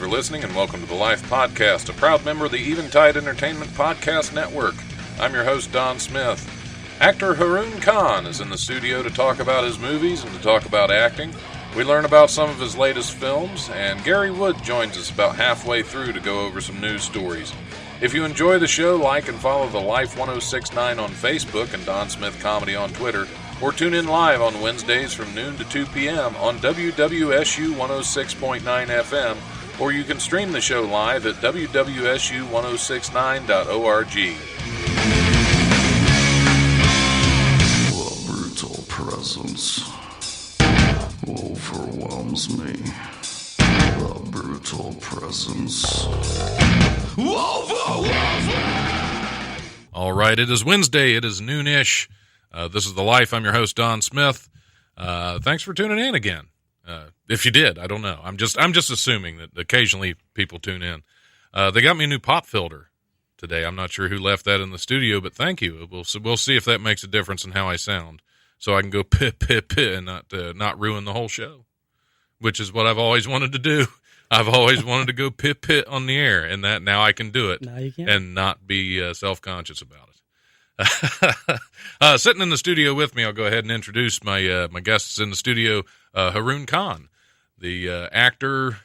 for listening, and welcome to the Life Podcast, a proud member of the Eventide Entertainment Podcast Network. I'm your host, Don Smith. Actor Haroon Khan is in the studio to talk about his movies and to talk about acting. We learn about some of his latest films, and Gary Wood joins us about halfway through to go over some news stories. If you enjoy the show, like and follow the Life 1069 on Facebook and Don Smith Comedy on Twitter, or tune in live on Wednesdays from noon to 2 p.m. on WWSU 106.9 FM, or you can stream the show live at wwsu1069.org. The brutal presence overwhelms me. The brutal presence overwhelms me. All right, it is Wednesday. It is noonish. This is The Life. I'm your host, Don Smith. Thanks for tuning in again. If you did, I don't know. I'm just assuming that occasionally people tune in. They got me a new pop filter today. I'm not sure who left that in the studio, but thank you. We'll see if that makes a difference in how I sound, so I can go pit and not ruin the whole show, which is what I've always wanted to do. I've always wanted to go pit on the air, and that now I can do it. Now you can. And not be self-conscious about it. Sitting in the studio with me, I'll go ahead and introduce my guests in the studio. Haroon Khan, the actor.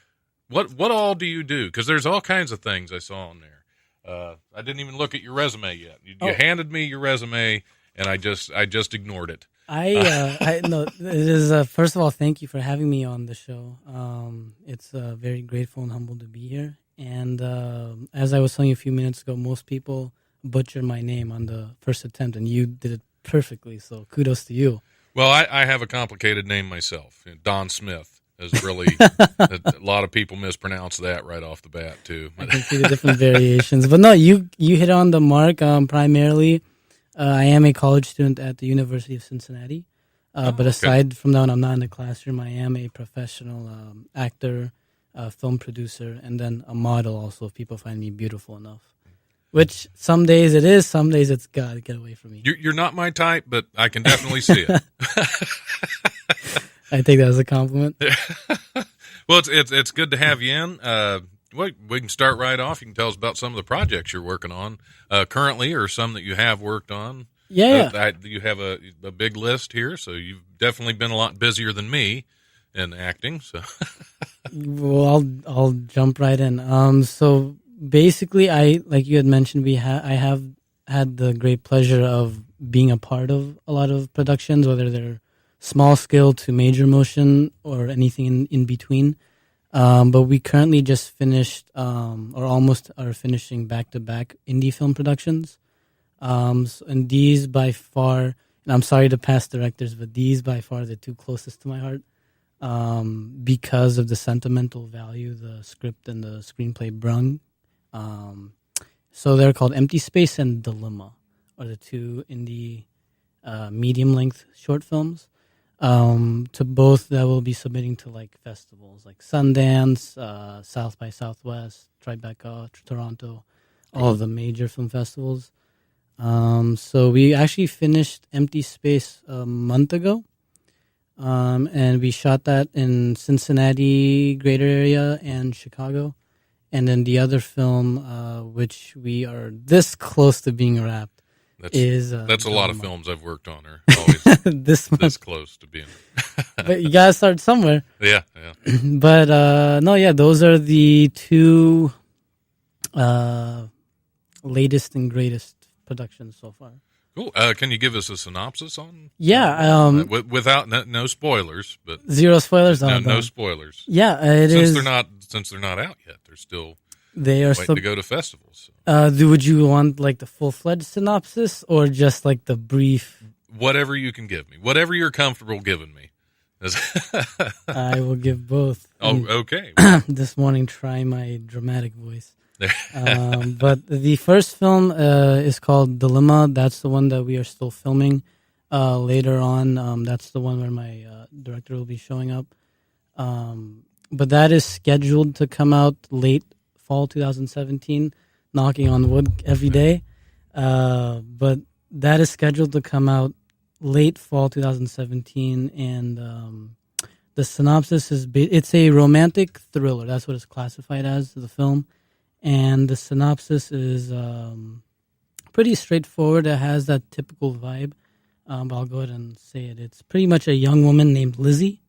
What all do you do? Because there's all kinds of things I saw on there. I didn't even look at your resume yet. You handed me your resume, and I just ignored it. No. It is first of all, thank you for having me on the show. It's very grateful and humble to be here. And as I was telling you a few minutes ago, most people butcher my name on the first attempt, and you did it perfectly, so kudos to you. Well, I have a complicated name myself. Don Smith is really a lot of people mispronounce that right off the bat too. I can see the different variations, but no, you hit on the mark. Primarily, I am a college student at the University of Cincinnati, but aside from that, I'm not in the classroom. I am a professional actor, film producer, and then a model also, if people find me beautiful enough. Which some days it is, some days it's got to get away from me. You're not my type, but I can definitely see it. I take that as a compliment. Well, it's good to have you in. We can start right off. You can tell us about some of the projects you're working on currently, or some that you have worked on. Yeah. You have a big list here, so you've definitely been a lot busier than me in acting. So, well, I'll jump right in. So. Basically, like you had mentioned, I have had the great pleasure of being a part of a lot of productions, whether they're small scale to major motion or anything in between. But we currently just finished, or almost are finishing back-to-back indie film productions. And these by far, and I'm sorry to past directors, but these by far are the two closest to my heart. Because of the sentimental value the script and the screenplay brung. So they're called Empty Space and Dilemma, are the two indie medium-length short films. To both that will be submitting to like festivals like Sundance, South by Southwest, Tribeca, Toronto, all of the major film festivals. So we actually finished Empty Space a month ago. And we shot that in Cincinnati, greater area, and Chicago. And then the other film, which we are this close to being wrapped, is... that's a lot of films I've worked on are always this close to being... But you got to start somewhere. Yeah. But, those are the two latest and greatest productions so far. Cool. Can you give us a synopsis on? Yeah. Without no spoilers, but zero spoilers. No spoilers. Yeah, Since they're not out yet, they're still waiting to go to festivals. Would you want like the full-fledged synopsis or just like the brief? Whatever you can give me, whatever you're comfortable giving me. I will give both. Oh, okay. This morning, try my dramatic voice. But the first film is called Dilemma. That's the one that we are still filming later on. That's the one where my director will be showing up. But that is scheduled to come out late fall 2017, knocking on wood every day. But that is scheduled to come out late fall 2017, and The synopsis is it's a romantic thriller. That's what it's classified as, the film. And the synopsis is pretty straightforward. It has that typical vibe. But I'll go ahead and say it. It's pretty much a young woman named Lizzie.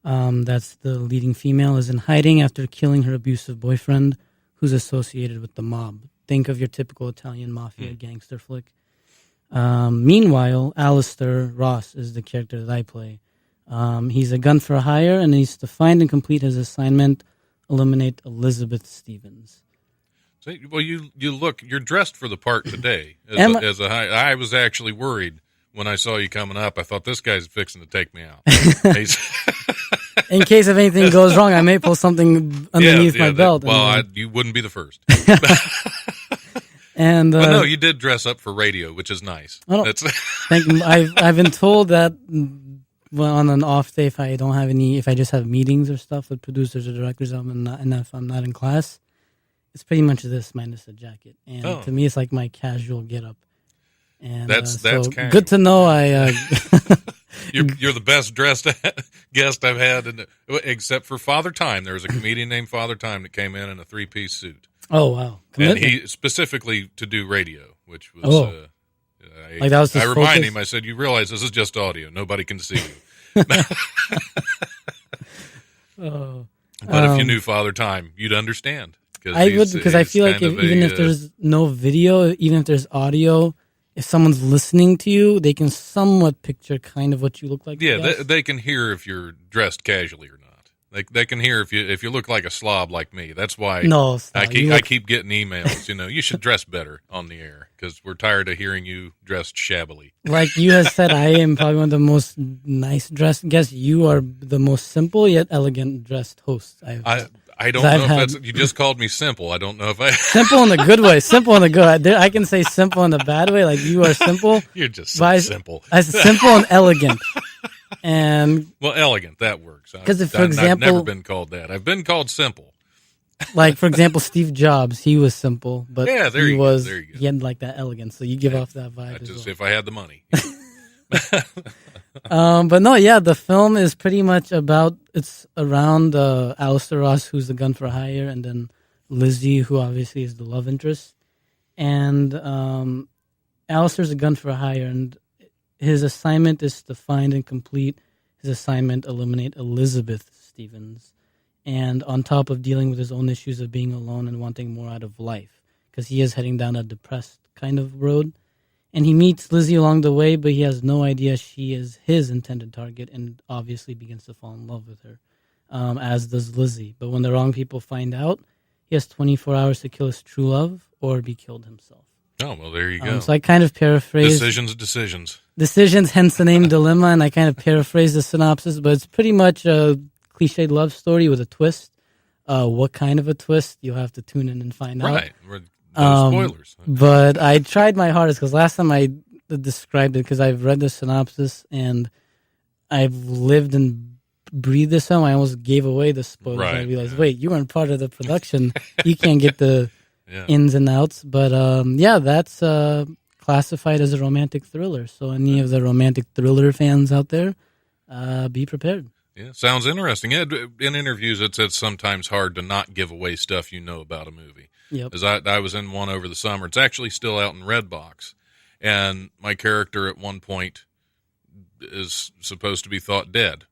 That's the leading female, is in hiding after killing her abusive boyfriend, who's associated with the mob. Think of your typical Italian mafia gangster flick. Meanwhile, Alistair Ross is the character that I play. He's a gun for hire, and he's to find and complete his assignment, eliminate Elizabeth Stevens. So, well, you're dressed for the part today. I was actually worried when I saw you coming up. I thought, this guy's fixing to take me out. In case if anything goes wrong, I may pull something underneath my belt. You wouldn't be the first. And but no, you did dress up for radio, which is nice. Thank you. I've been told that on an off day, if I just have meetings or stuff with producers or directors, and if I'm not in class, it's pretty much this minus a jacket. And to me, it's like my casual get up. And that's casual. Good to know. You're the best dressed guest I've had, except for Father Time. There was a comedian named Father Time that came in a 3-piece suit. Oh wow! And he specifically to do radio, which was I remind him. I said, "You realize this is just audio; nobody can see you." But if you knew Father Time, you'd understand. I would, because I feel like even if there's no video, even if there's audio, if someone's listening to you, they can somewhat picture kind of what you look like. Yeah, they can hear if you're dressed casually or not. They can hear if you look like a slob like me. That's why I keep getting emails. You should dress better on the air because we're tired of hearing you dressed shabbily. Like you have said, I am probably one of the most nice dressed guests. You are the most simple yet elegant dressed host. I don't know if that's, you just called me simple. I don't know if I simple in the good way. Simple in the good. I can say simple in the bad way. Like you are simple. You're just so simple. I simple and elegant. And elegant, that works. Because for example, I've never been called that. I've been called simple. Like for example, Steve Jobs, he was simple, but he had like that elegance. So you give off that vibe. If I had the money. But no, the film is pretty much it's around Alistair Ross, who's the gun for hire, and then Lizzie, who obviously is the love interest. And Alistair's a gun for hire, and his assignment is to find and complete his assignment, eliminate Elizabeth Stevens. And on top of dealing with his own issues of being alone and wanting more out of life, because he is heading down a depressed kind of road. And he meets Lizzie along the way, but he has no idea she is his intended target and obviously begins to fall in love with her, as does Lizzie. But when the wrong people find out, he has 24 hours to kill his true love or be killed himself. Oh, well, there you go. So I kind of paraphrase. Decisions, hence the name Dilemma, and I kind of paraphrase the synopsis, but it's pretty much a cliched love story with a twist. What kind of a twist? You'll have to tune in and find out. Right. No spoilers. But I tried my hardest because last time I described it, because I've read the synopsis and I've lived and breathed this film, I almost gave away the spoilers. Right, I realized, wait, you weren't part of the production. You can't get the ins and outs. But that's classified as a romantic thriller. So any of the romantic thriller fans out there, be prepared. Yeah, sounds interesting. Yeah, in interviews, it's sometimes hard to not give away stuff you know about a movie. Yep. Because I was in one over the summer. It's actually still out in Redbox. And my character at one point is supposed to be thought dead.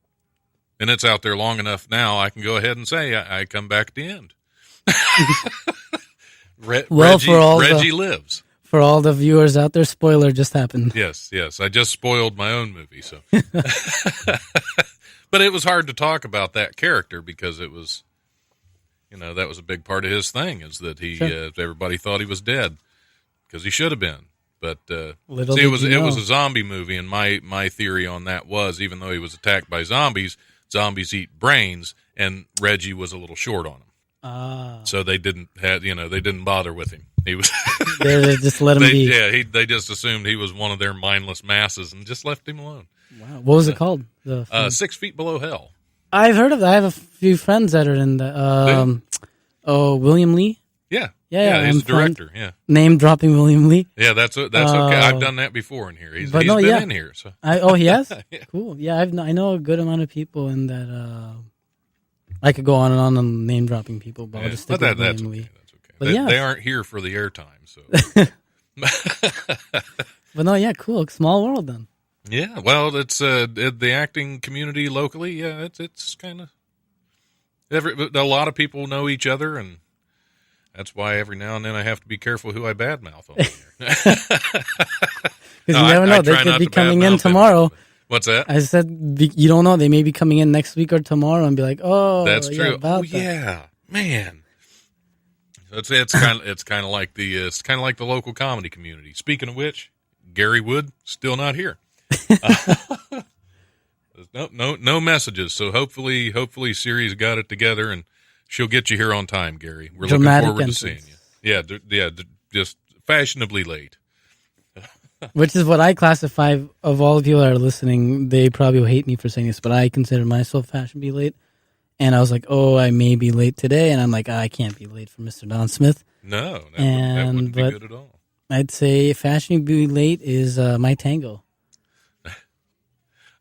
And it's out there long enough now, I can go ahead and say I come back at the end. Reggie lives. For all the viewers out there, spoiler just happened. Yes. I just spoiled my own movie. So, but it was hard to talk about that character because it was... that was a big part of his thing, is that everybody thought he was dead because he should have been. But it was a zombie movie, and my theory on that was, even though he was attacked by zombies eat brains, and Reggie was a little short on him. So they didn't bother with him. He was they just let him be. Yeah, they just assumed he was one of their mindless masses and just left him alone. Wow, what was it called? 6 Feet Below Hell. I've heard of that. I have a few friends that are in the. William Lee. Yeah. Yeah, he's I'm the director. Yeah, name dropping William Lee. yeah, that's okay. I've done that before in here. He's been in here. So He has. Yeah. Cool. Yeah, I know a good amount of people in that. I could go on and on name dropping people, but I'll just stick with William Lee. That's okay. But they aren't here for the airtime, so. But no, yeah, cool. Small world then. Yeah, well, it's the acting community locally. Yeah, it's kind of a lot of people know each other, and that's why every now and then I have to be careful who I badmouth on here. Because you never know, they could be coming in tomorrow. What's that? I said you don't know. They may be coming in next week or tomorrow and be like, "Oh, that's true." Yeah, yeah, man. It's kind of like the local comedy community. Speaking of which, Gary Wood still not here. No messages. So hopefully Siri's got it together and she'll get you here on time, Gary. We're Dramatic looking forward entrance. to seeing you. Yeah, just fashionably late. Which is what I classify of all the people that are listening. They probably will hate me for saying this, but I consider myself fashionably late. And I was like, oh, I may be late today. And I'm like, I can't be late for Mr. Don Smith. No, that wouldn't be good at all. I'd say fashionably late is my tango.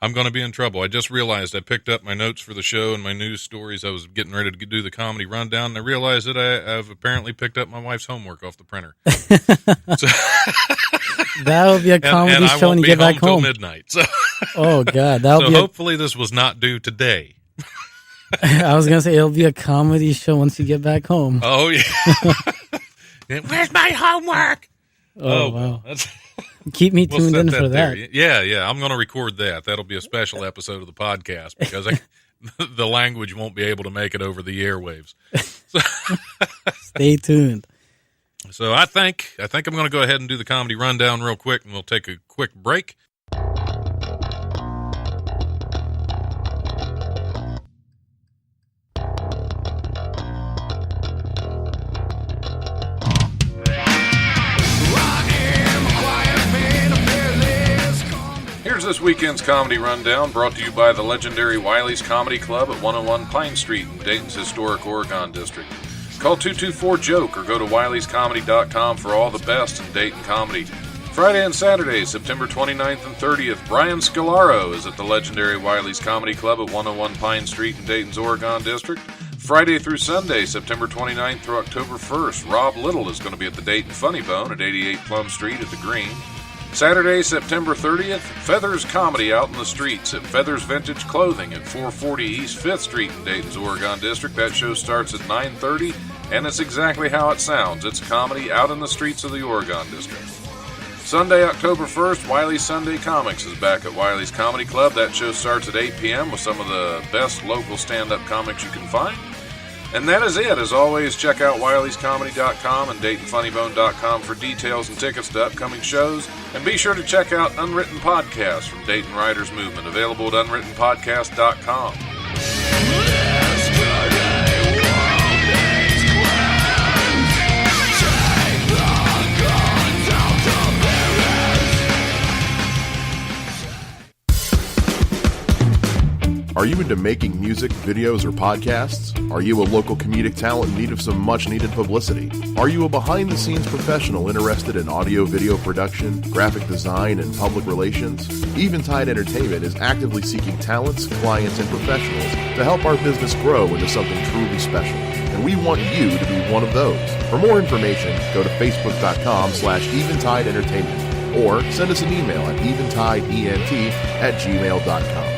I'm going to be in trouble. I just realized I picked up my notes for the show and my news stories. I was getting ready to do the comedy rundown, and I realized that I've apparently picked up my wife's homework off the printer. So, that'll be a comedy show when you get back home. Till midnight. So, oh God, hopefully this was not due today. I was gonna say it'll be a comedy show once you get back home. Oh yeah. Where's my homework? Oh wow. Keep me tuned in for that. Yeah. I'm going to record that. That'll be a special episode of the podcast because the language won't be able to make it over the airwaves. So, stay tuned. So I think I'm going to go ahead and do the comedy rundown real quick, and we'll take a quick break. Here's this weekend's comedy rundown, brought to you by the legendary Wiley's Comedy Club at 101 Pine Street in Dayton's historic Oregon District. Call 224-JOKE or go to wileyscomedy.com for all the best in Dayton comedy. Friday and Saturday, September 29th and 30th, Brian Scalaro is at the legendary Wiley's Comedy Club at 101 Pine Street in Dayton's Oregon District. Friday through Sunday, September 29th through October 1st, Rob Little is going to be at the Dayton Funny Bone at 88 Plum Street at the Green. Saturday, September 30th, Feathers Comedy out in the streets at Feathers Vintage Clothing at 440 East 5th Street in Dayton's Oregon District. That show starts at 9:30, and it's exactly how it sounds. It's comedy out in the streets of the Oregon District. Sunday, October 1st, Wiley's Sunday Comics is back at Wiley's Comedy Club. That show starts at 8 p.m. with some of the best local stand-up comics you can find. And that is it. As always, check out wileyscomedy.com and DaytonFunnyBone.com for details and tickets to upcoming shows. And be sure to check out Unwritten Podcasts from Dayton Writers Movement, available at unwrittenpodcast.com. Are you into making music, videos, or podcasts? Are you a local comedic talent in need of some much-needed publicity? Are you a behind-the-scenes professional interested in audio-video production, graphic design, and public relations? Eventide Entertainment is actively seeking talents, clients, and professionals to help our business grow into something truly special. And we want you to be one of those. For more information, go to facebook.com/Eventide Entertainment or send us an email at eventideent@gmail.com.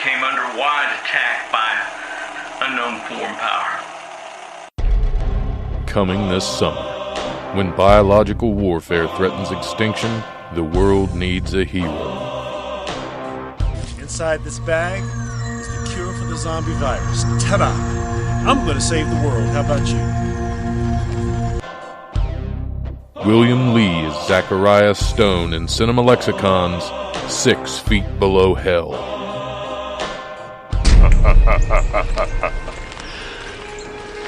Came under wide attack by unknown foreign power. Coming this summer, when biological warfare threatens extinction, the world needs a hero. Inside this bag is the cure for the zombie virus. Ta-da! I'm going to save the world. How about you? William Lee is Zachariah Stone in Cinema Lexicon's 6 Feet Below Hell.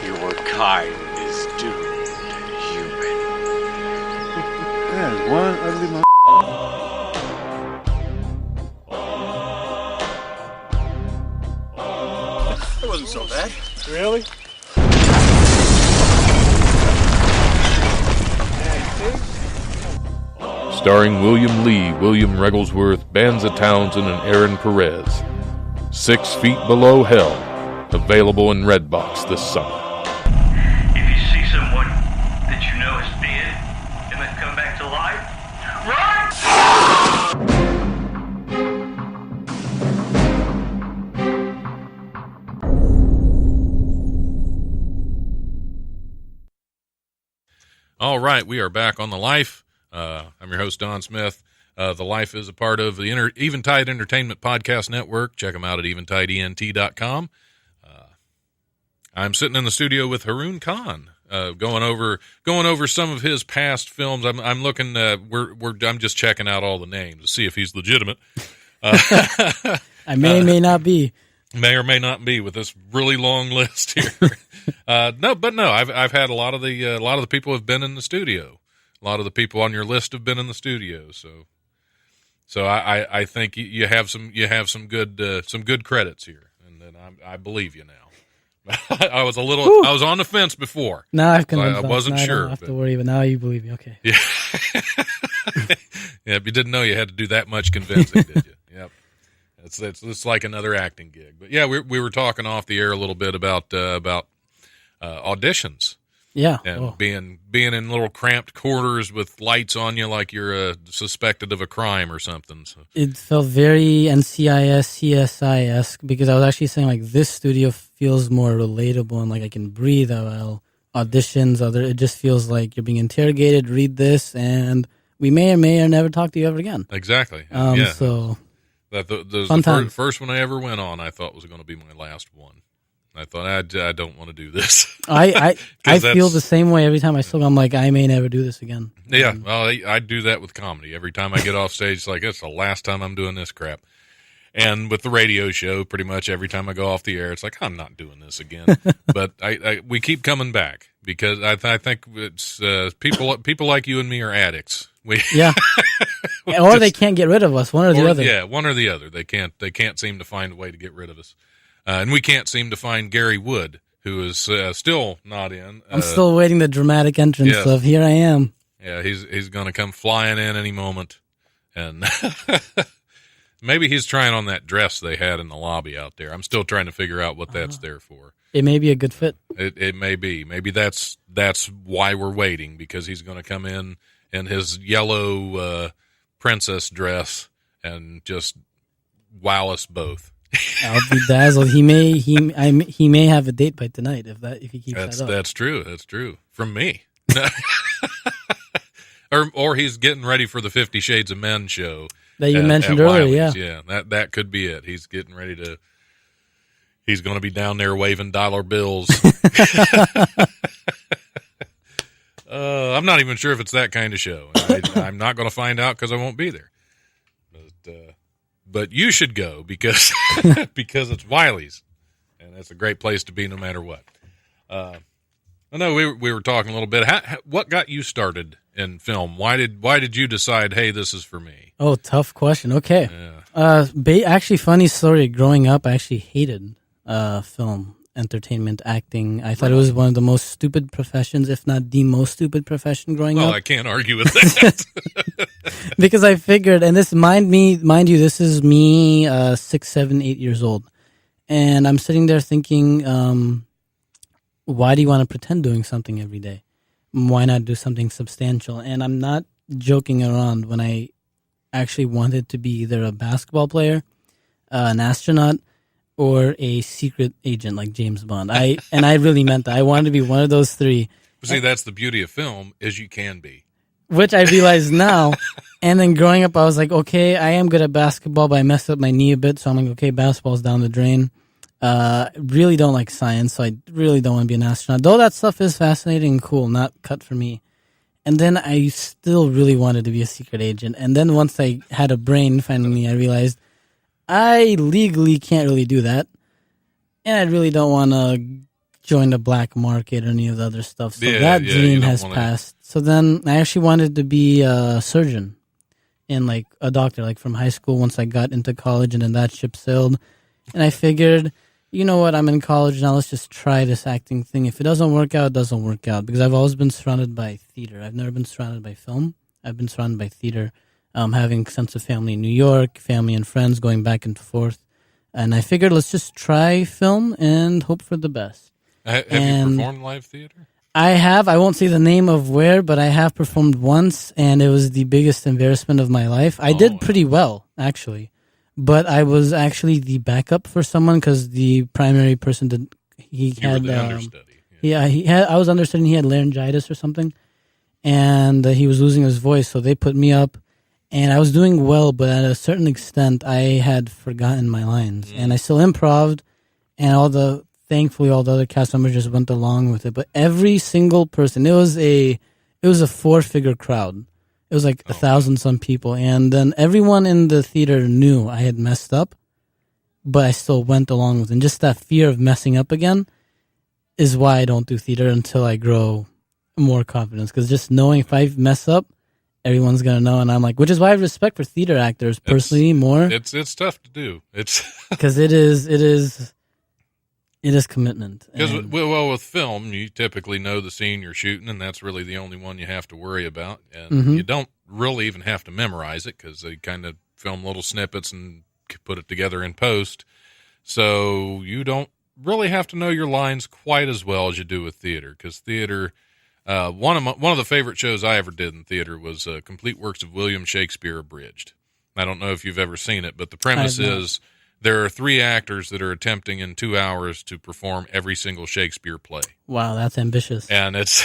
Your kind is doomed, human. That is one ugly mother. wasn't so bad. Really? Starring William Lee, William Regglesworth, Banza Townsend, and Aaron Perez. 6 Feet Below Hell. Available in Redbox this summer. If you see someone that you know is dead and then come back to life, run! All right, we are back on The Life. I'm your host, Don Smith. The Life is a part of the Eventide Entertainment Podcast Network. Check them out at eventident.com. I'm sitting in the studio with Haroon Khan, going over some of his past films. I'm looking. I'm just checking out all the names to see if he's legitimate. I may not be. May or may not be with this really long list here. No. I've had a lot of the people have been in the studio. A lot of the people on your list have been in the studio. So I think you have some good credits here, and I believe you now. I was on the fence before. Now I've convinced. I wasn't sure. I don't have to worry, but now you believe me. Okay. Yeah. Yeah. If you didn't know you had to do that much convincing, did you? Yep. It's like another acting gig. But yeah, we were talking off the air a little bit about auditions. Yeah. And being in little cramped quarters with lights on you like you're suspected of a crime or something. So. It felt very NCIS, CSI-esque because I was actually saying like this studio feels more relatable and like I can breathe while auditions. It just feels like you're being interrogated, read this, and we may or may or never talk to you ever again. Exactly. Yeah. So the first one I ever went on I thought was going to be my last one. I thought, I don't want to do this. I feel the same way every time I still. I'm like, I may never do this again. Yeah, well, I do that with comedy. Every time I get off stage, it's like, it's the last time I'm doing this crap. And with the radio show, pretty much every time I go off the air, it's like, I'm not doing this again. But we keep coming back because I think it's people like you and me are addicts. Yeah. Or they can't get rid of us, one or the other. Yeah, one or the other. They can't seem to find a way to get rid of us. And we can't seem to find Gary Wood, who is still not in. I'm still waiting the dramatic entrance of here I am. Yeah, he's going to come flying in any moment. And maybe he's trying on that dress they had in the lobby out there. I'm still trying to figure out what that's there for. It may be a good fit. It may be. Maybe that's why we're waiting, because he's going to come in his yellow princess dress and just wow us both. I'll be dazzled. He may have a date by tonight if he keeps that up. That's true. That's true. From me. or he's getting ready for the 50 Shades of Men show that you mentioned earlier. Yeah, that could be it. He's getting ready to. He's going to be down there waving dollar bills. I'm not even sure if it's that kind of show. I'm not going to find out because I won't be there. But you should go because it's Wiley's, and that's a great place to be no matter what. I know we were talking a little bit. What got you started in film? Why did you decide, hey, this is for me? Oh, tough question. Okay. Yeah. Actually, funny story. Growing up, I actually hated film, entertainment, acting. I thought it was one of the most stupid professions, if not the most stupid profession growing up. Well, I can't argue with that. Because I figured, and this mind you, this is me 6, 7, 8 years old. And I'm sitting there thinking, why do you want to pretend doing something every day? Why not do something substantial? And I'm not joking around when I actually wanted to be either a basketball player, an astronaut, or a secret agent like James Bond. I really meant that. I wanted to be one of those three. See, that's the beauty of film, is you can be. Which I realize now. And then growing up, I was like, okay, I am good at basketball, but I messed up my knee a bit. So I'm like, okay, basketball's down the drain. Really don't like science, so I really don't want to be an astronaut. Though that stuff is fascinating and cool, not cut for me. And then I still really wanted to be a secret agent. And then once I had a brain, finally, I realized I legally can't really do that. And I really don't want to join the black market or any of the other stuff. So that dream has passed. So then I actually wanted to be a surgeon and like a doctor, like from high school once I got into college, and then that ship sailed. And I figured you know what, I'm in college now, let's just try this acting thing. If it doesn't work out, it doesn't work out. Because I've always been surrounded by theater. I've never been surrounded by film. I've been surrounded by theater, having sense of family in New York, family and friends going back and forth. And I figured let's just try film and hope for the best. Have you performed live theater? I have. I won't say the name of where, but I have performed once, and it was the biggest embarrassment of my life. I did pretty well, actually. But I was actually the backup for someone because the primary person did. He had were the understudy. I was understudying. He had laryngitis or something, and he was losing his voice. So they put me up, and I was doing well, but at a certain extent, I had forgotten my lines, and I still improv'd, and thankfully all the other cast members just went along with it. But every single person, it was a 4-figure crowd. It was like 1,000 some people, and then everyone in the theater knew I had messed up, but I still went along with it. And just that fear of messing up again is why I don't do theater until I grow more confidence. Because just knowing if I mess up, everyone's gonna know, and I'm like, which is why I have respect for theater actors personally more. It's tough to do. It's because it is commitment. Because with film, you typically know the scene you're shooting, and that's really the only one you have to worry about. And you don't really even have to memorize it because they kind of film little snippets and put it together in post. So you don't really have to know your lines quite as well as you do with theater. Because theater, one of the favorite shows I ever did in theater was Complete Works of William Shakespeare Abridged. I don't know if you've ever seen it, but the premise is there are 3 actors that are attempting in 2 hours to perform every single Shakespeare play. Wow, that's ambitious. And it's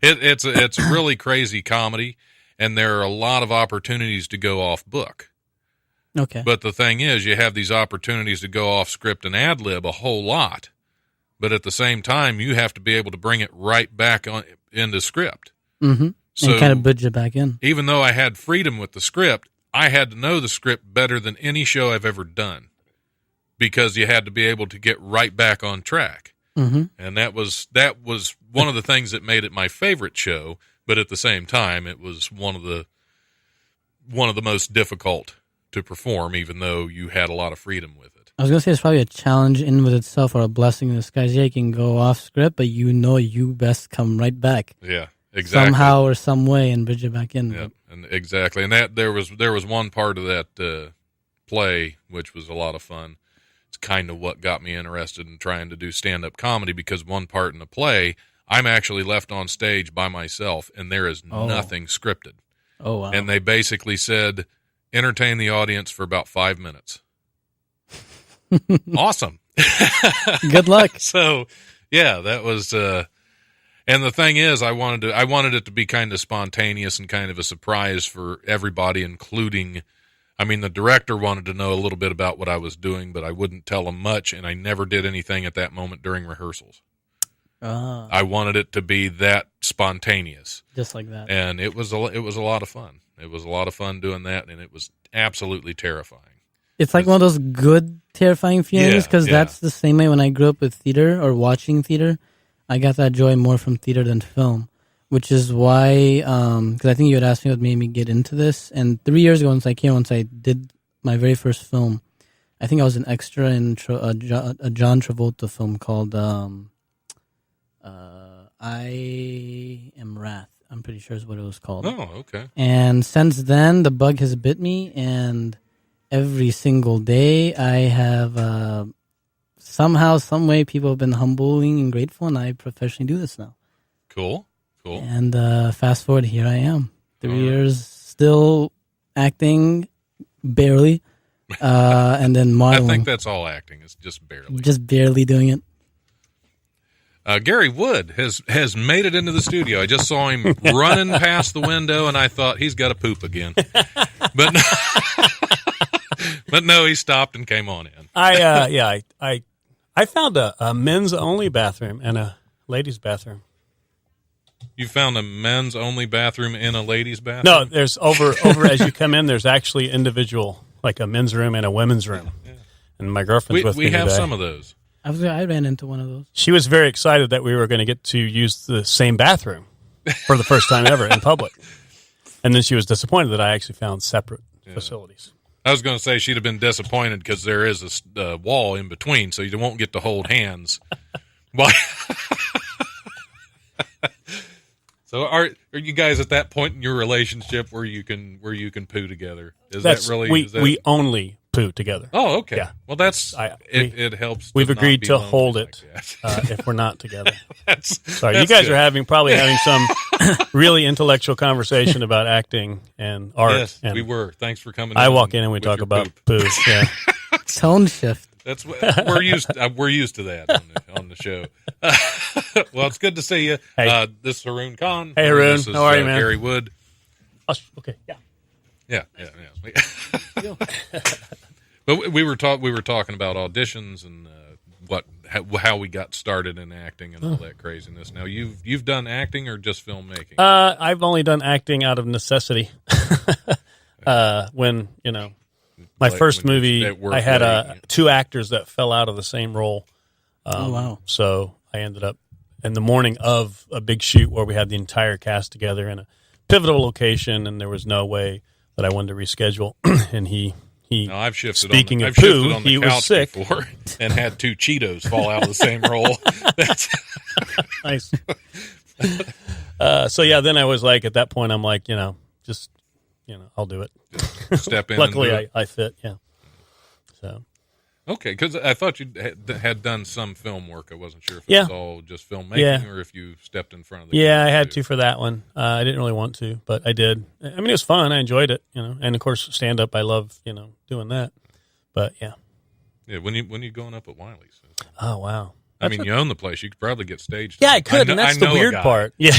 it's really crazy comedy, and there are a lot of opportunities to go off book. Okay. But the thing is, you have these opportunities to go off script and ad-lib a whole lot, but at the same time, you have to be able to bring it right back on into script. Mm-hmm. So, and kind of bridge it back in. Even though I had freedom with the script, I had to know the script better than any show I've ever done because you had to be able to get right back on track. Mm-hmm. And that was one of the things that made it my favorite show, but at the same time, it was one of the most difficult to perform, even though you had a lot of freedom with it. I was going to say it's probably a challenge in with itself or a blessing in disguise. Yeah, you can go off script, but you know you best come right back. Yeah. Exactly. Somehow or some way and bridge it back in. Yeah, and exactly. And that there was one part of that play which was a lot of fun. It's kind of what got me interested in trying to do stand-up comedy because one part in the play, I'm actually left on stage by myself and there is nothing scripted. Oh, wow. And they basically said, entertain the audience for about 5 minutes. Awesome. Good luck. So, yeah, that was... And the thing is, I wanted it to be kind of spontaneous and kind of a surprise for everybody, including, I mean, the director wanted to know a little bit about what I was doing, but I wouldn't tell him much, and I never did anything at that moment during rehearsals. I wanted it to be that spontaneous, just like that, and it was a lot of fun. It was a lot of fun doing that, and it was absolutely terrifying. It's like one of those good, terrifying feelings because that's the same way when I grew up with theater or watching theater. I got that joy more from theater than film, which is why, because I think you had asked me what made me get into this. And 3 years ago, once I did my very first film, I think I was an extra in a John Travolta film called I Am Wrath. I'm pretty sure is what it was called. Oh, okay. And since then, the bug has bit me, and every single day I have... somehow, some way, people have been humbling and grateful, and I professionally do this now. Cool. And fast forward, here I am. 3 years, still acting, barely, and then modeling. I think that's all acting, is just barely. Just barely doing it. Gary Wood has made it into the studio. I just saw him running past the window, and I thought, he's got to poop again. But no, he stopped and came on in. I found a men's only bathroom and a ladies' bathroom. You found a men's only bathroom in a ladies' bathroom? No, there's over as you come in, there's actually individual, like a men's room and a women's room. Yeah. And my girlfriend's with me today. We have some of those. I ran into one of those. She was very excited that we were going to get to use the same bathroom for the first time ever in public. And then she was disappointed that I actually found separate facilities. I was going to say she'd have been disappointed because there is a wall in between, so you won't get to hold hands. But so are you guys at that point in your relationship where you can poo together? We only poo together. Oh, okay. Yeah. Well, it helps. We've to not agreed be to lonely hold like it that. if we're not together. Sorry, that's you guys good. are probably having some really intellectual conversation about acting and art. Yes, and we were. Thanks for coming. I walk in and we with talk your about poop. poo. Yeah. Tone shift. That's we're used to that on the show. Well, it's good to see you. Hey. This is Haroon Khan. Hey, Haroon. This is, How are you, man? Gary Wood. Okay. Yeah. Yeah. But we were talking about auditions and how we got started in acting and all that craziness. Now you've done acting or just filmmaking? I've only done acting out of necessity. When my first movie, I had two actors that fell out of the same role. Oh wow! So I ended up in the morning of a big shoot where we had the entire cast together in a pivotal location, and there was no way that I wanted to reschedule. And he. No, I've shifted. Speaking I've of poo, shifted on the he couch was sick before and had two Cheetos fall out of the same roll. That's nice. So yeah, then I was like, at that point, I'm like, just I'll do it. Step in. Luckily, and do it. I fit. Yeah. So. Okay, because I thought you had done some film work. I wasn't sure if it was all just filmmaking or if you stepped in front of the camera. I had too. to for that one. I didn't really want to, but I did. I mean, it was fun. I enjoyed it, and of course, stand up. I love, doing that. But yeah. Yeah, when you going up at Wiley's? Oh wow. I mean, you own the place. You could probably get staged. Yeah, I could, and that's the weird part. Yeah,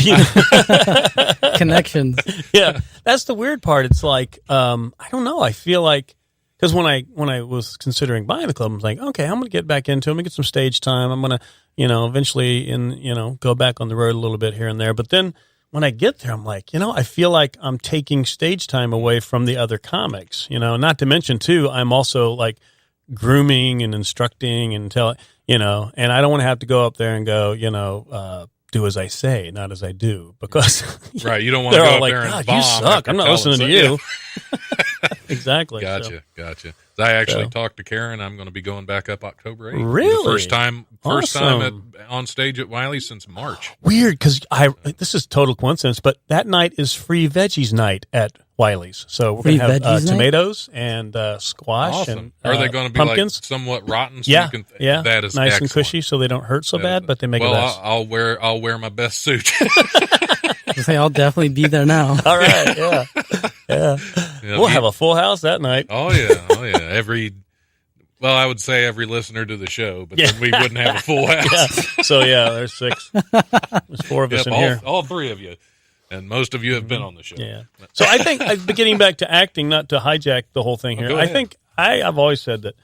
Connections. Yeah, that's the weird part. It's like I don't know. I feel like. Because when I was considering buying the club, I was like, okay, I'm going to get back into it. I'm going to get some stage time. I'm going to, eventually go back on the road a little bit here and there. But then when I get there, I'm like, I feel like I'm taking stage time away from the other comics, not to mention too, I'm also like grooming and instructing and and I don't want to have to go up there and go, do as I say, not as I do, because right, you don't want to go up like, there and God, bomb. You suck. I'm not listening to you. Exactly. Gotcha. I actually talked to Karen. I'm going to be going back up October 8th. Really? The first time Awesome. on stage at Wiley since March. Weird, because this is total coincidence, but that night is free veggies night at Wiley's. So we're going to have tomatoes and squash. Awesome. And are they going to be pumpkins? Like somewhat rotten? So Yeah, that is nice excellent. and cushy, so they don't hurt so bad, but they make it less. I'll wear my best suit. I'll definitely be there now. All right, yeah. We'll have a full house that night. Oh yeah. I would say every listener to the show, but then we wouldn't have a full house. Yeah. So there's 6. There's 4 of us in here. All 3 of you, and most of you have been on the show. Yeah. So I think getting back to acting, not to hijack the whole thing here. I think I've always said that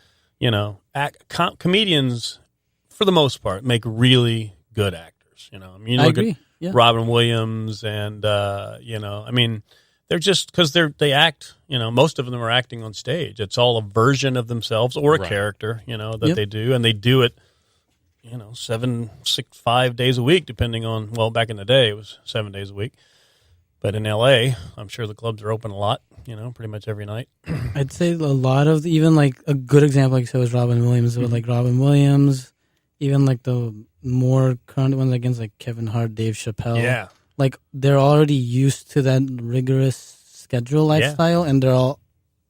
comedians, for the most part, make really good actors. You I agree. At Robin Williams and they're just because they act. Most of them are acting on stage. It's all a version of themselves or a character. That they do, and they do it. 5 days a week, depending on. Well, back in the day, it was 7 days a week. But in L.A., I'm sure the clubs are open a lot. Pretty much every night. I'd say a lot of even like a good example, like so is Robin Williams. With like Robin Williams, even like the more current ones against like Kevin Hart, Dave Chappelle. Yeah. Like they're already used to that rigorous schedule lifestyle, and they're all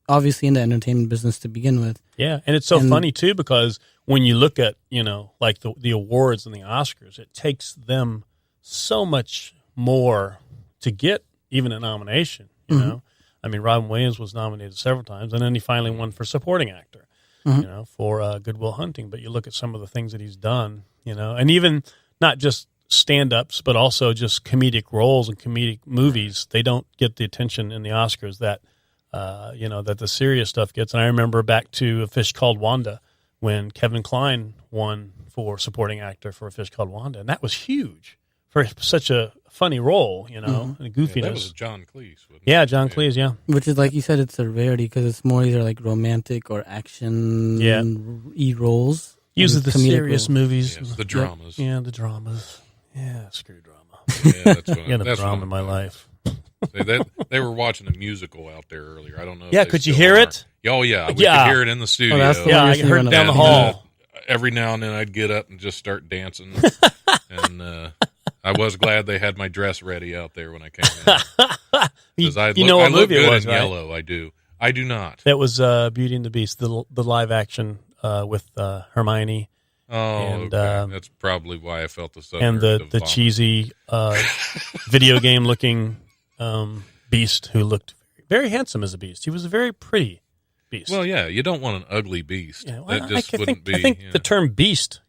obviously in the entertainment business to begin with. Yeah, and it's so funny too because when you look at like the awards and the Oscars, it takes them so much more to get even a nomination. You know, I mean, Robin Williams was nominated several times, and then he finally won for supporting actor. For Good Will Hunting. But you look at some of the things that he's done, and even not just stand-ups, but also just comedic roles and comedic movies. They don't get the attention in the Oscars that, that the serious stuff gets. And I remember back to A Fish Called Wanda when Kevin Kline won for supporting actor for A Fish Called Wanda. And that was huge for such a funny role, and a goofiness. That was John Cleese. Yeah, John Cleese, yeah. Which is, like you said, it's a rarity because it's more either like romantic or action roles. Uses the serious roles. Yes, movies. the dramas. Yeah, the dramas. Yeah, screw drama. Yeah, that's what the drama in my life. They were watching a musical out there earlier. I don't know. Yeah, if they could you still hear are. it? Oh yeah, we Yeah. could hear it in the studio. that's the Yeah, one I you're heard seeing it down on the the hall. Every now and then I'd get up and just start dancing, and I was glad they had my dress ready out there when I came in. Because I You know what look movie it good was, in right? yellow. I do. I do not. That was Beauty and the Beast, the live action with Hermione Oh, and, okay. That's probably why I felt the and the cheesy video game looking Beast who looked very handsome as a beast. He was a very pretty beast. Well, yeah, you don't want an ugly beast. Yeah, well, That just wouldn't be. I think the term beast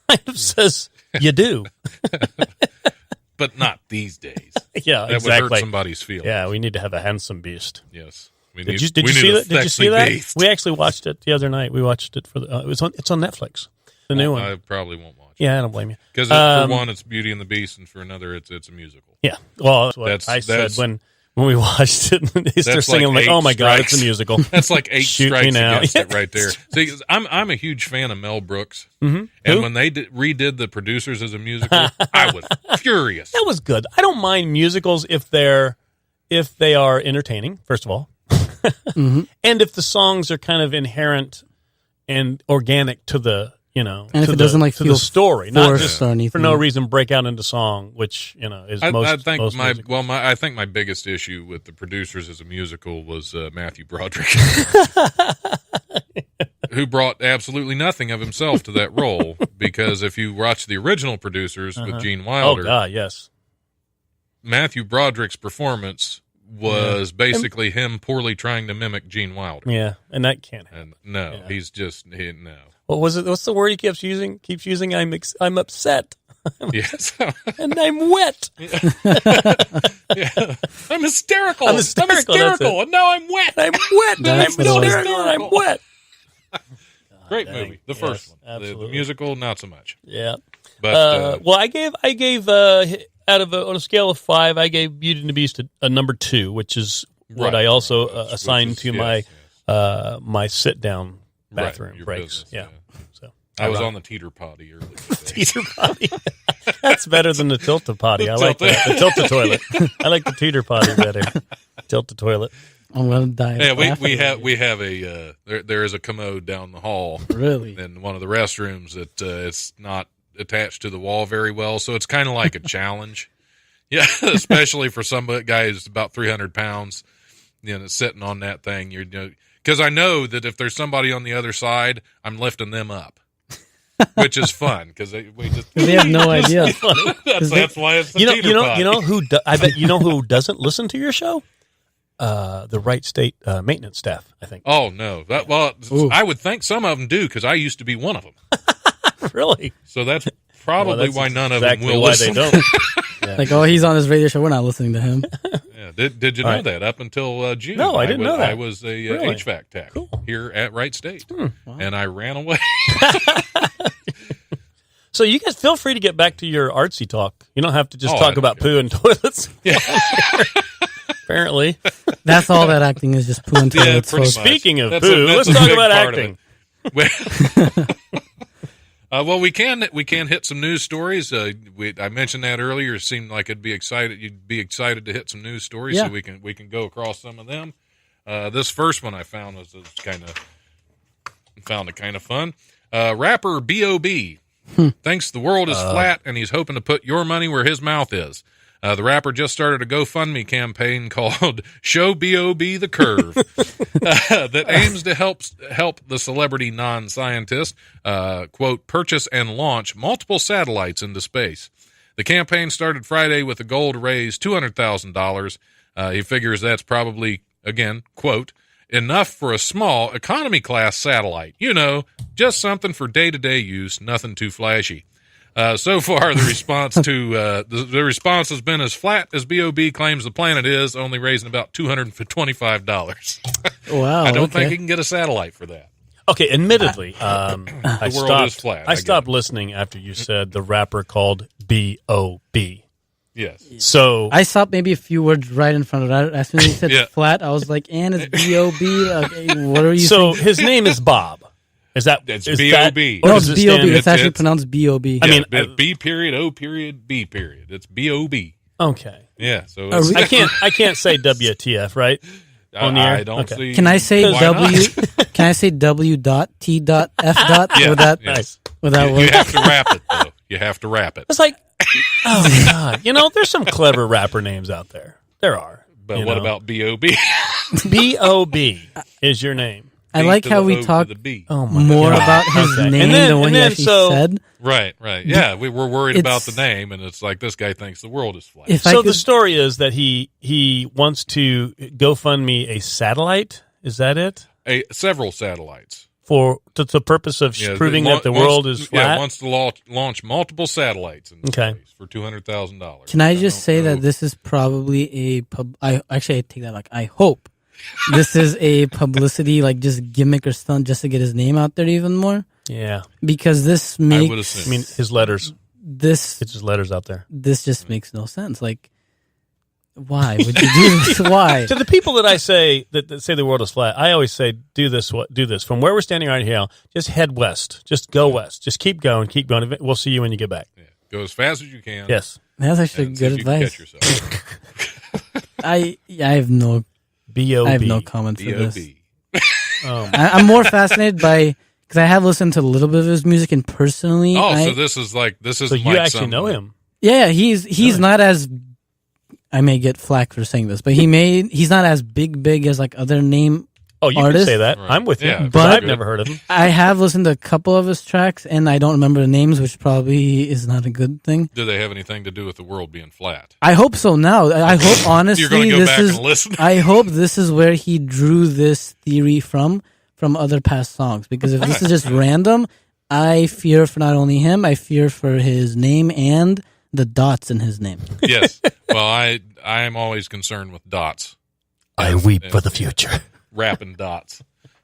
kind of says you do. But not these days. Yeah, That exactly. would hurt somebody's feelings. Yeah, we need to have a handsome beast. Yes. We Did need- you we need see a that? Did you sexy see that? beast. We actually watched it the other night. We watched it for it's on Netflix. The new one. I probably won't watch it. Yeah, I don't blame you. Because for one, it's Beauty and the Beast, and for another, it's a musical. Yeah. Well, that's what That's- I said that's- when we watched it. They start That's singing like like, "Oh eight my god, it's strikes. a musical." That's like 8 Shoot me strikes now. against it right there. See, 'cause I'm a huge fan of Mel Brooks, Mm-hmm. and when they redid The Producers as a musical, I was furious. That was good. I don't mind musicals if they are entertaining. First of all, Mm-hmm. and if the songs are kind of inherent and organic to the And to if it the, doesn't like to feel the story, not forced just or anything. for no reason break out into song, which is I most. think most my musicals. I think my biggest issue with The Producers as a musical was Matthew Broderick, who brought absolutely nothing of himself to that role. Because if you watch the original Producers with Gene Oh Wilder, god, yes. Matthew Broderick's performance was basically him poorly trying to mimic Gene Wilder. Yeah, and that can't happen. And no, Yeah. he's just no. What was it? What's the word he keeps using? I'm upset Yes. and I'm wet. Yeah. I'm hysterical. I'm hysterical, that's it. and now I'm wet. I'm wet. And I'm That's what it was. hysterical. And I'm wet. Great dang. movie. The Yes, first one. The absolutely. musical, not so much. Yeah. But Well, I gave out of on a scale of 5, I gave Beauty and the Beast a number 2, which is what Right, I also right, which assigned is- to yes, my sit down bathroom your breaks. business, Yeah. So I was on the teeter potty earlier. today. teeter potty. That's better than the tilted potty. I like that. The tilted toilet. I like the teeter potty better. Tilted toilet. I'm gonna die. Yeah, of we laughing. have a there is a commode down the hall Really? in one of the restrooms that it's not attached to the wall very well, so it's kind of like a challenge. Yeah, especially for some guy who's about 300 pounds, sitting on that thing. Because I know that if there's somebody on the other side, I'm lifting them up, which is fun because They have no idea. that's why it's the teeter You potty. know who? I bet you know who doesn't listen to your show. The Wright State maintenance staff. I think. Oh no! I would think some of them do because I used to be one of them. Really? So that's probably Well, that's why none exactly of them will why listen. they don't. Like, oh, he's on his radio show. We're not listening to him. Yeah. Did you know Right. that? Up until June, No, I didn't know that. I was a Really? HVAC tech Cool. here at Wright State, Wow. and I ran away. So you guys feel free to get back to your artsy talk. You don't have to just Oh, talk I- about poo and toilets. Yeah. Apparently. That's all that acting is, just poo and Yeah, toilets. pretty folks. much. Speaking of That's poo, that's let's talk big about part of acting. it. Well, we can hit some news stories. I mentioned that earlier. It seemed like you'd be excited to hit some news stories, Yeah. so we can go across some of them. This first one I found was kind of fun. Rapper B.o.B. thinks the world is flat, and he's hoping to put your money where his mouth is. The rapper just started a GoFundMe campaign called "Show B.o.B. the Curve" that aims to help the celebrity non-scientist quote purchase and launch multiple satellites into space. The campaign started Friday with a goal to raise $200,000. He figures that's probably, again, quote, enough for a small economy class satellite. Just something for day-to-day use, nothing too flashy. So far, the response to the response has been as flat as B.o.B. claims the planet is, only raising about $225. Wow. I don't okay. think he can get a satellite for that. Okay, admittedly, I world is flat, I I get stopped it. listening after you said the rapper called B.o.B. Yes. So I stopped maybe a few words right in front of that. As soon as he said Yeah. flat, I was like, and it's B.O.B. Okay, what are you so saying? his name is Bob. Is that It's is B.O.B.. that- or No, does it's it B.O.B. stand- It's actually it's- pronounced B.O.B. I mean, B period, O period, B period. It's B.O.B. Okay. Yeah. So I can't say WTF, right? On the air? I don't Okay. see. Can I say why W? not? Can I say W.T.F. Yeah, Would that yes. would that You work? have to wrap it though. You have to wrap it. It's like, oh God, there's some clever rapper names out there. There are. But what about B.o.B? B.o.B is your name. I like how we talk Oh my more God. about his Okay. name And then- than what and he then actually so- said. Right. Yeah, we were worried about the It's- name, and it's like this guy thinks the world is flat. If I So could, the story is that he wants to GoFundMe a satellite. Is that it? Several satellites. For the purpose of Yeah, proving that the world is flat? Yeah, wants to launch multiple satellites in Okay. space for $200,000. can I just say that this is probably a I take that back. I hope this is a publicity, like just gimmick or stunt, just to get his name out there even more. Yeah. Because this I would makes assume. I mean, his letters. this It's his letters out there. this just makes no sense. Like, why would you do this? Why? To the people that I say that say the world is flat, I always say, do this. From where we're standing right here, just head west. Just go west. Just keep going. We'll see you when you get back. Yeah. Go as fast as you can. Yes. That's actually and see good if you can advice. catch yourself. I have no B.o.B. I have no comment for this. B.o.B. I'm more fascinated by because I have listened to a little bit of his music, and personally, So this is So like you actually some- know him. yeah, he's not as. I may get flack for saying this, but he's not as big as like other name. Oh, you Artist? can say that. Right. I'm with you. Yeah, but but- I've never heard of him. I have listened to a couple of his tracks, and I don't remember the names, which probably is not a good thing. Do they have anything to do with the world being flat? I hope so. Now, I hope honestly, You're going to go this back is. and listen. I hope this is where he drew this theory from other past songs. Because if this is just random, I fear for not only him, I fear for his name and the dots in his name. Yes. Well, I am always concerned with dots. I weep for the future. Rapping dots.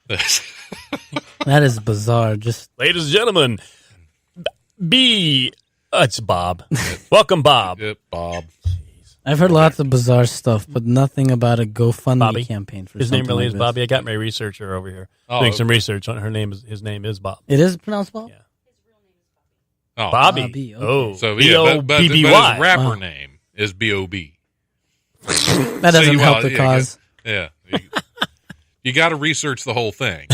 That is bizarre. Just Ladies and gentlemen, it's Bob. Welcome, Bob. Yep, Bob. I've heard lots of bizarre stuff, but nothing about a GoFundMe Bobby? campaign for His name something really like is this. Bobby. I got my researcher over here Oh, doing some okay. research on his name is Bob. It is pronounced Bob? Yeah. Oh, Bobby. Bobby, okay. Oh, So yeah, but his B.o.B.B.Y. rapper Wow. name is B.o.B. That doesn't See, help well, the yeah, cause. Yeah. You got to research the whole thing.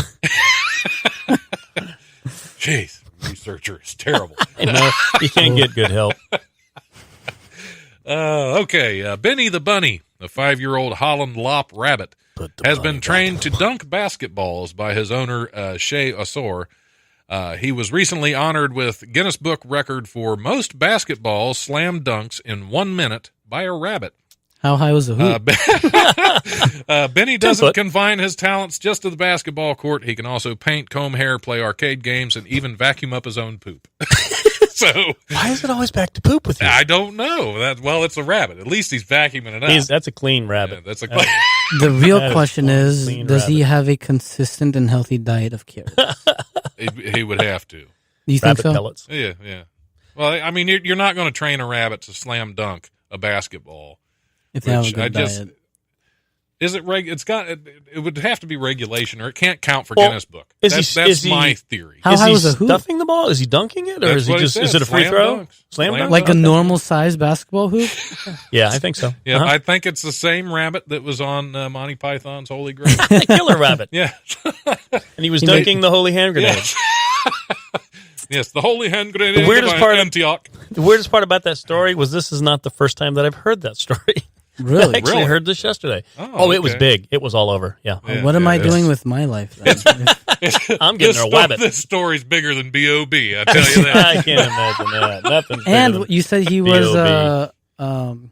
Jeez, researcher is terrible. No, you can't get good help. Okay, Benny the Bunny, a 5-year-old Holland Lop rabbit, has been trained to dunk basketballs by his owner, Shay Osor. He was recently honored with Guinness Book record for most basketball slam dunks in 1 minute by a rabbit. How high was the hoop? Benny doesn't 10 foot. confine his talents just to the basketball court. He can also paint, comb hair, play arcade games, and even vacuum up his own poop. So Why is it always back to poop with you? I don't know. Well, it's a rabbit. At least he's vacuuming it up. That's a clean rabbit. Yeah, that's a The real That is question one is, clean does he rabbit. have a consistent and healthy diet of carrots? he would have to. Do you think Rabbit so? pellets. Yeah. Well, I mean, you're not going to train a rabbit to slam dunk a basketball. If they have a Which good diet. Is it it would have to be regulation, or it can't count for Well, Guinness Book. is he- That's is he- my theory. How is high he was the hoop? stuffing the ball? Is he dunking it, or That's is he what he just? Is said, it a free slam throw? dunks. Slam Slam dunk? Like a Okay. normal size basketball hoop? Yeah, I think so. Yeah, Uh-huh. I think it's the same rabbit that was on Monty Python's Holy Grail. The killer rabbit, Yeah. and he was He dunking the holy hand grenade. Yes. Yes, the holy hand grenade. The weirdest of part of- Antioch. The weirdest part about that story was this is not the first time that I've heard that story. Really? I actually Really? heard this yesterday. Oh, It was okay. big. It was all over. Yeah. Yeah, What am I it's- doing with my life then? I'm getting a rabbit. This story's bigger than B.o.B. I tell you that. I can't imagine that. Nothing. And you said he was B.o.B..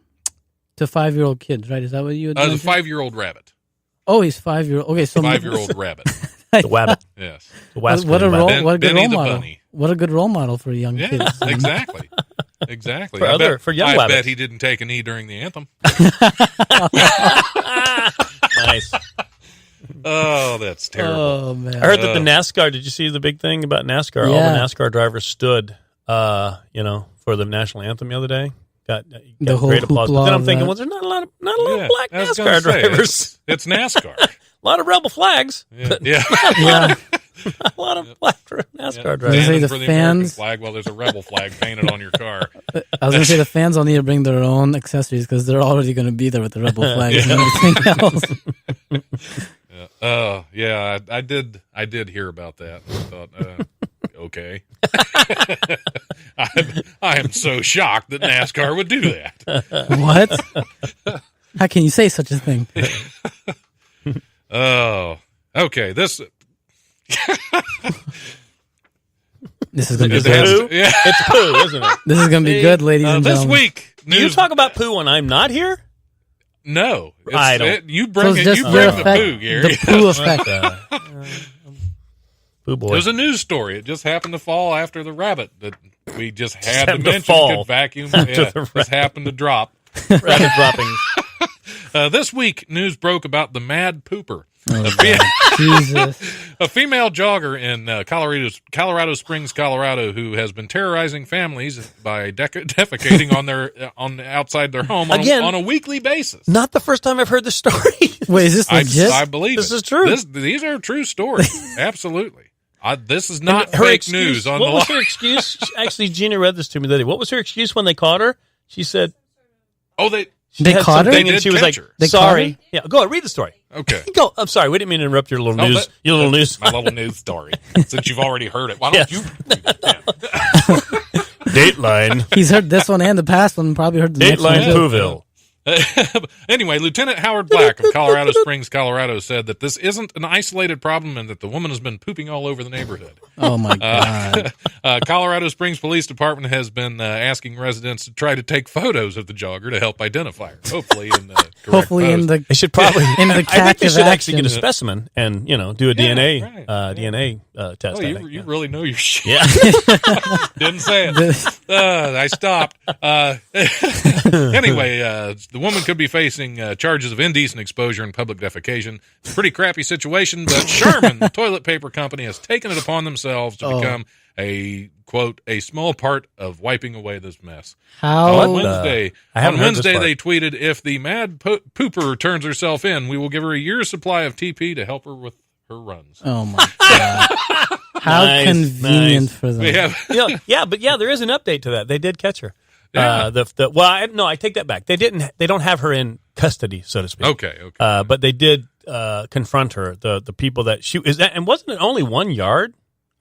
to 5-year-old kids, right? Is that what you had The mentioned? 5-year-old rabbit. Oh, he's 5-year-old. Okay, so 5-year-old rabbit. the wabbit. Yes. The What wasp a role! Ben- What a good Benny role the model! bunny. What a good role model for young Yeah, kids. exactly. Exactly. For young I rabbits. bet he didn't take a knee during the anthem. Nice. Oh, that's terrible. Oh man! I heard that the NASCAR. Did you see the big thing about NASCAR? All Yeah. the NASCAR drivers stood, for the national anthem the other day. Got The whole great applause. But hoopla then I'm of thinking, that. well, there's not a lot of Yeah, black I was NASCAR gonna say, drivers. It's NASCAR. A lot of rebel flags. Yeah. Yeah. Yeah, A lot of black NASCAR I was gonna drivers. say Standing the for the American fans- flag while there's a rebel flag painted on your car. I was gonna say the fans all need to bring their own accessories because they're already gonna be there with the rebel flags and everything else. Yeah, I did hear about that. I thought, okay. I am so shocked that NASCAR would do that. What? How can you say such a thing? Oh, okay. This This is gonna be Is it good. poo? yeah. It's poo, isn't it? This is gonna be good, ladies and This gentlemen. week, Do you news. talk about poo when I'm not here? No, I don't. You So bring it's it. just You your bring the effect, poo, Gary. the poo effect. Poo boy. There's a news story. It just happened to fall after the rabbit that we just had to happened to mention fall could vacuum. after Yeah, the just happened to drop. Rabbit droppings. This week, news broke about the Mad Pooper. Jesus. A female jogger in Colorado Springs, Colorado, who has been terrorizing families by defecating on outside their home Again, on a weekly basis. Not the first time I've heard this story. Wait, is this legit? I believe This it. is true. These are true stories. Absolutely. This is not And her fake excuse- news on what the was line. her excuse? Actually, Gina read this to me the other day. What was her excuse when they caught her? She said Oh, they she They had caught her? something They and did she was catch like, her. They caught "Sorry." her? Yeah, go ahead, read the story. okay. Go. I'm sorry, we didn't mean to interrupt your little Oh, news. Your little news. My little news story. Since you've already heard it, why don't Yes. you read it then? Dateline. He's heard this one and the past one. Probably heard the next one. Dateline too. Pooville. Anyway, Lieutenant Howard Black of Colorado Springs, Colorado, said that this isn't an isolated problem and that the woman has been pooping all over the neighborhood. Oh my god. Colorado Springs Police Department has been asking residents to try to take photos of the jogger to help identify her. Hopefully, in the correct Hopefully in pose. the They should probably. in the I think catch they of should actually action. get a specimen and do a DNA right. DNA test. Oh, I you think, really know your shit. yeah. Didn't say it. I stopped. Anyway, the woman could be facing charges of indecent exposure and public defecation. It's a pretty crappy situation, but Charmin, the toilet paper company, has taken it upon themselves to become a, quote, a small part of wiping away this mess. How On Wednesday, I haven't heard this part. they tweeted, if the mad pooper turns herself in, we will give her a year's supply of TP to help her with her runs. Oh my god. How Nice, convenient nice. for them. We have, But there is an update to that. They did catch her. Yeah. I take that back. They didn't. They don't have her in custody, so to speak. okay. But they did confront her. The people that she is, and wasn't it only 1 yard?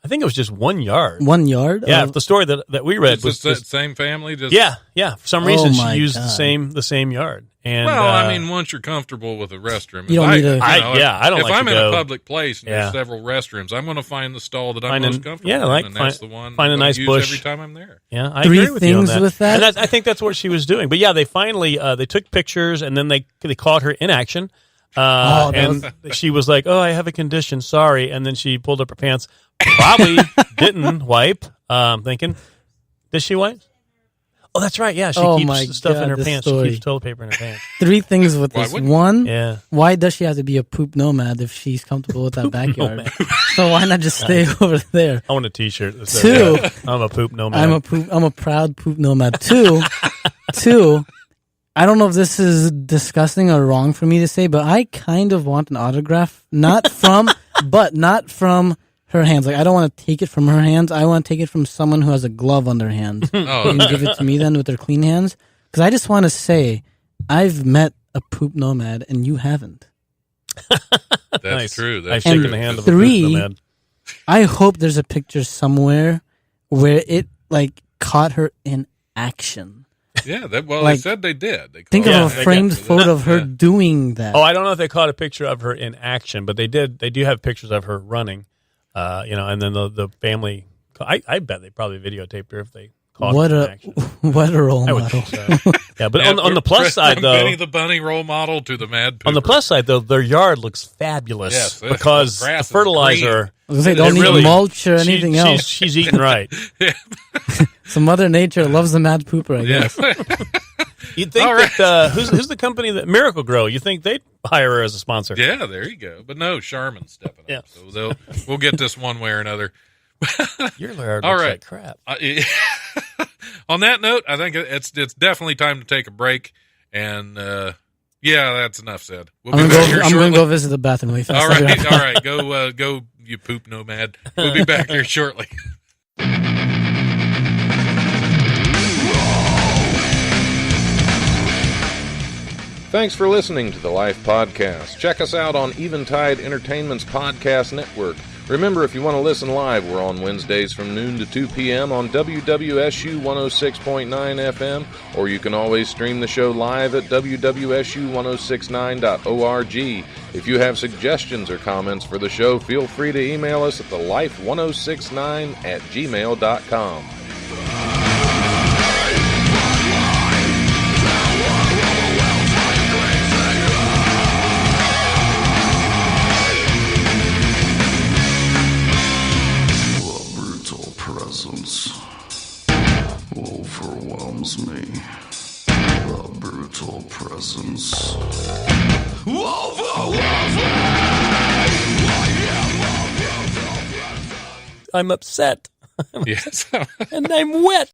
I think it was just 1 yard. 1 yard? Yeah, of- the story that we read Is was this the just, same family? Just, yeah. For some reason, my she used God. the same yard. And Well, I mean, once you're comfortable with a restroom, You don't need to- I don't If like I'm to in go- a public place and Yeah. there's several restrooms, I'm going to find the stall that I'm Find most an- comfortable yeah, in, like and that's the find- one find a I'm nice use bush. every time I'm there. yeah, I Three agree with you on things that. with that? And I think that's what she was doing. But yeah, they finally they took pictures and then they caught her in action. that And she was like, "Oh, I have a condition. Sorry." And then she pulled up her pants. Probably didn't wipe. Thinking, did she wipe? Oh, that's right. Yeah, she Oh keeps my stuff in God, her this pants. story. She keeps toilet paper in her pants. 3 things with Why this. wouldn't- One, Yeah. why does she have to be a poop nomad if she's comfortable with that backyard? So why not just stay over there? I want a T-shirt. That says, Two. I'm a poop nomad. I'm a proud poop nomad. Two, I don't know if this is disgusting or wrong for me to say, but I kind of want an autograph, not from her hands. Like, I don't want to take it from her hands. I want to take it from someone who has a glove on their hand Oh, and give it to me then with their clean hands. Because I just want to say, I've met a poop nomad and you haven't. that's Nice. true. I've That's shaken true. the hand of a Three. poop nomad. I hope there's a picture somewhere where it like caught her in action. Yeah, they Like, said they did. They Think called Yeah, of it. a framed They got photo of her yeah. doing that. Oh, I don't know if they caught a picture of her in action, but they did. They do have pictures of her running. And then the family. I bet they probably videotaped her if they caught what her in a action. what a role I would model. think so. Yeah, but on the plus side From though, Benny the Bunny role model to the Mad Pooper. on the plus side though, their yard looks fabulous Yes, because the the grass is fertilizer. I was gonna say, don't It need really- mulch or anything else. She's eating right. So Mother Nature loves the mad pooper, I guess. You'd think All right. that who's the company that Miracle Grow? You think they'd hire her as a sponsor? Yeah, there you go. But no, Charmin's stepping Yeah. up. So we'll get this one way or another. Your yard All looks right. like crap. On that note, I think it's definitely time to take a break and Yeah, that's enough said. We'll I'm be back here gonna shortly. go visit the bathroom really fast. All I'll be right, back. all right. Go, you poop nomad. We'll be back here shortly. Thanks for listening to the Life Podcast. Check us out on Eventide Entertainment's podcast network. Remember, if you want to listen live, we're on Wednesdays from noon to 2 p.m. on WWSU 106.9 FM, or you can always stream the show live at wwsu1069.org. If you have suggestions or comments for the show, feel free to email us at thelife1069@gmail.com. Presence overwhelms me. The brutal presence overwhelms me. I'm upset. Yes. And I'm wet.